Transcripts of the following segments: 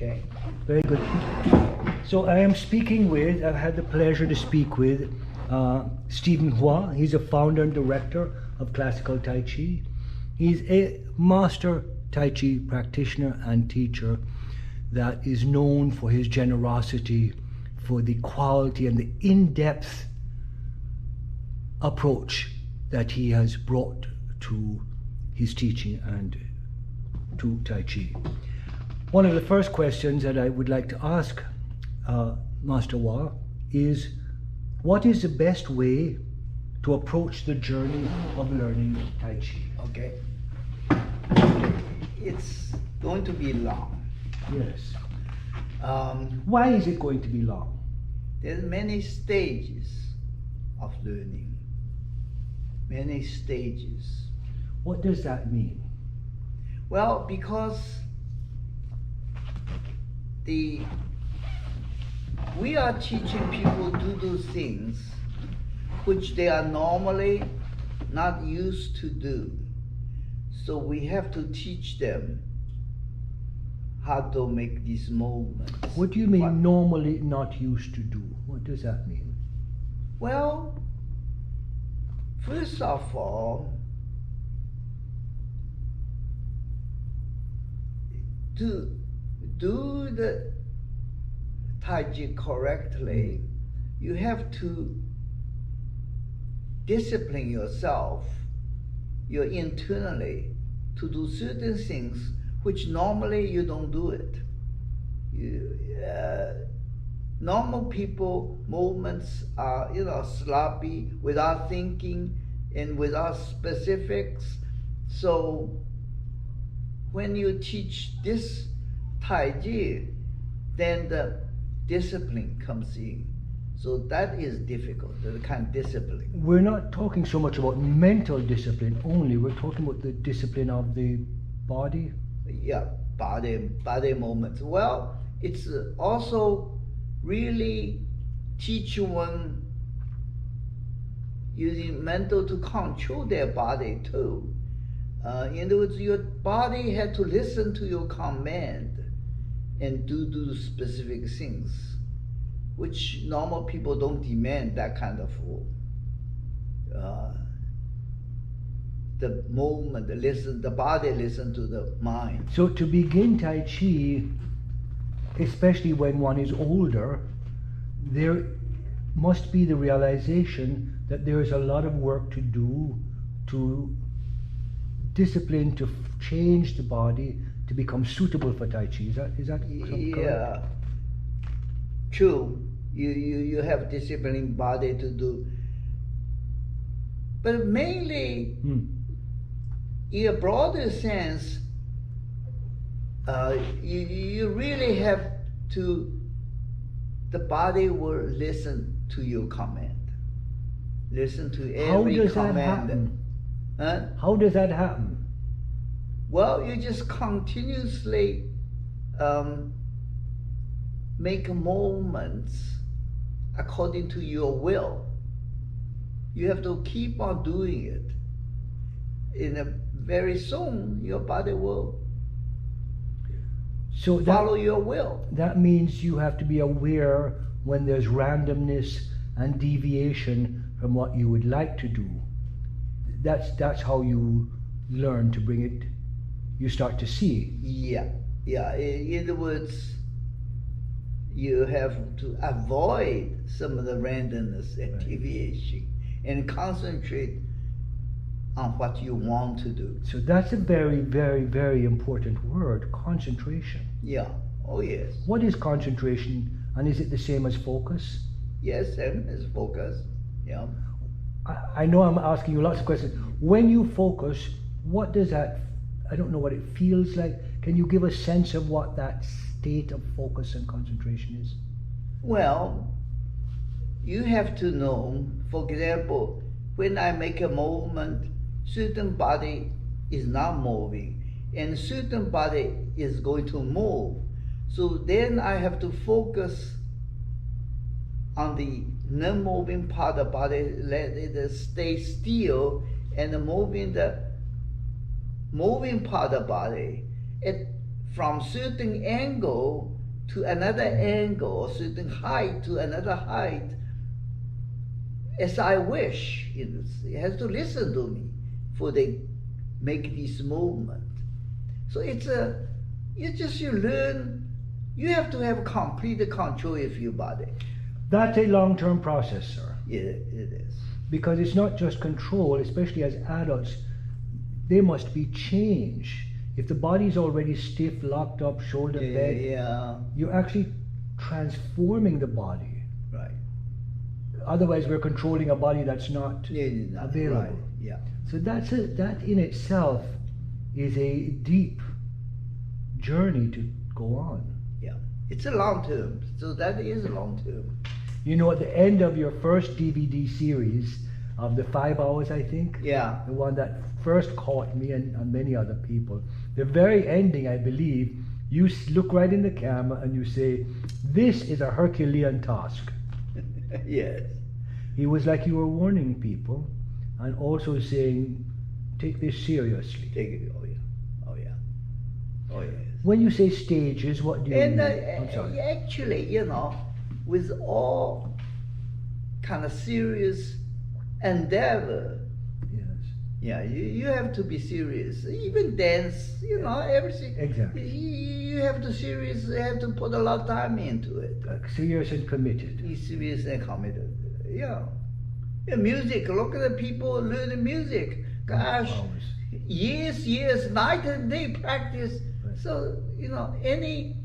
Okay, very good. So I've had the pleasure to speak with Stephen Hua. He's a founder and director of Classical Tai Chi. He's a master Tai Chi practitioner and teacher that is known for his generosity, for the quality and the in-depth approach that he has brought to his teaching and to Tai Chi. One of the first questions that I would like to ask Master Hua is, what is the best way to approach the journey of learning Tai Chi? Okay. It's going to be long. Yes. Why is it going to be long? There's many stages of learning. Many stages. What does that mean? Well, because we are teaching people to do things which they are normally not used to do. So we have to teach them how to make these movements. What do you mean normally not used to do? What does that mean? Well, first of all, to do the Tai Chi correctly, you have to discipline yourself, internally, to do certain things which normally you don't do it. Normal people movements are sloppy, without thinking and without specifics. So when you teach this Tai Chi, then the discipline comes in. So that is difficult, the kind of discipline. We're not talking so much about mental discipline only, we're talking about the discipline of the body. Yeah, body movements. Well, it's also really teach one using mental to control their body too. In other words, your body had to listen to your command and do specific things, which normal people don't demand that kind of the movement, the body listen to the mind. So to begin Tai Chi, especially when one is older, there must be the realization that there is a lot of work to do to discipline, to change the body to become suitable for Tai Chi. Is that Yeah, correct? True. You have disciplined body to do, but mainly in a broader sense, you really have to. The body will listen to your command. Listen to every How does command. that happen? Huh? How does that happen? Well, you just continuously make movements according to your will. You have to keep on doing it. Very soon, your body will follow your will. That means you have to be aware when there's randomness and deviation from what you would like to do. That's how you learn to bring it. You start to see. Yeah. In other words, you have to avoid some of the randomness and deviation and concentrate on what you want to do. So that's a very, very, very important word, concentration. Yeah. Oh, yes. What is concentration, and is it the same as focus? Yes, same as focus. Yeah. I know I'm asking you lots of questions. When you focus, what does that, I don't know what it feels like. Can you give a sense of what that state of focus and concentration is? Well, you have to know, for example, when I make a movement, certain body is not moving and certain body is going to move. So then I have to focus on the non-moving part of the body, let it stay still, and moving the moving part of the body. At from certain angle to another angle, or certain height to another height, as I wish. It has to listen to me for they make this movement. So it's you learn. You have to have complete control of your body. That's a long-term process, sir. Yeah, it is. Because it's not just control, especially as adults, there must be change. If the body's already stiff, locked up, shoulder bent, you're actually transforming the body. Right. Otherwise, we're controlling a body that's not available. Right. Yeah. So that in itself is a deep journey to go on. Yeah. It's a long term. So that is a long term. You know, at the end of your first DVD series of the 5 hours, I think, Yeah. the one that first caught me and many other people, the very ending, I believe, you look right in the camera and you say, "This is a Herculean task." Yes. It was like you were warning people and also saying, take this seriously. Take it. Oh yeah. Oh yeah. Oh yes. When you say stages, what do you And mean? I'm sorry. actually, with all kind of serious endeavor, Yes. yeah, you have to be serious. Even dance, everything. Exactly. You have to have to put a lot of time into it. Serious and committed. Be serious and committed. Yeah. Yeah, music. Look at the people learning music. Gosh, Hours. years, night and day practice. Right. So, any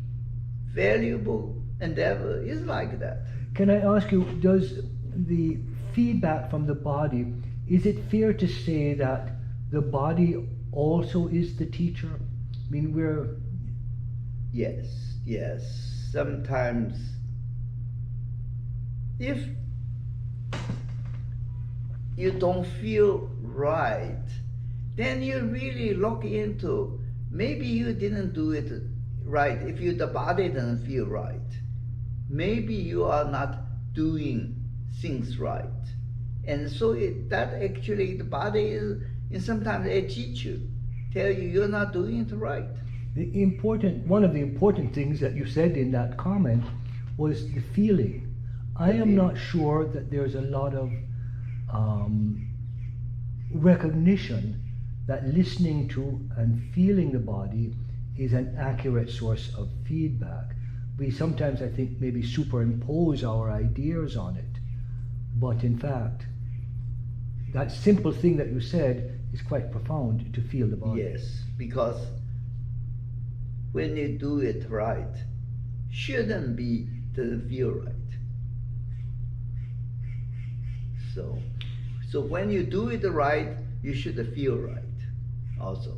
valuable endeavor is like that. Can I ask you, does the feedback from the body, is it fair to say that the body also is the teacher? I mean, Yes. Sometimes, if you don't feel right, then you really look into, maybe you didn't do it right. If the body doesn't feel right, maybe you are not doing things right. And so that actually the body is, and sometimes a teacher tell you you're not doing it right. one of the important things that you said in that comment was the feeling. I am not sure that there's a lot of recognition that listening to and feeling the body is an accurate source of feedback. We sometimes, I think, maybe superimpose our ideas on it, but in fact, that simple thing that you said is quite profound, to feel the body. Yes, because when you do it right, shouldn't be doesn't feel right. So when you do it right, you should feel right also.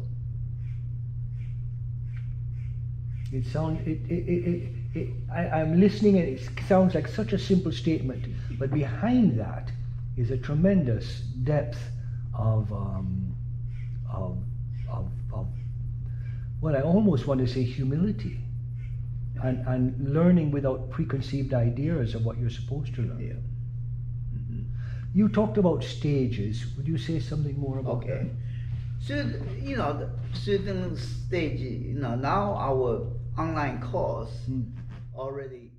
I'm listening and it sounds like such a simple statement, but behind that is a tremendous depth of what I almost want to say humility, and learning without preconceived ideas of what you're supposed to learn. Yeah. You talked about stages. Would you say something more about Okay. So the certain stage, now our online course already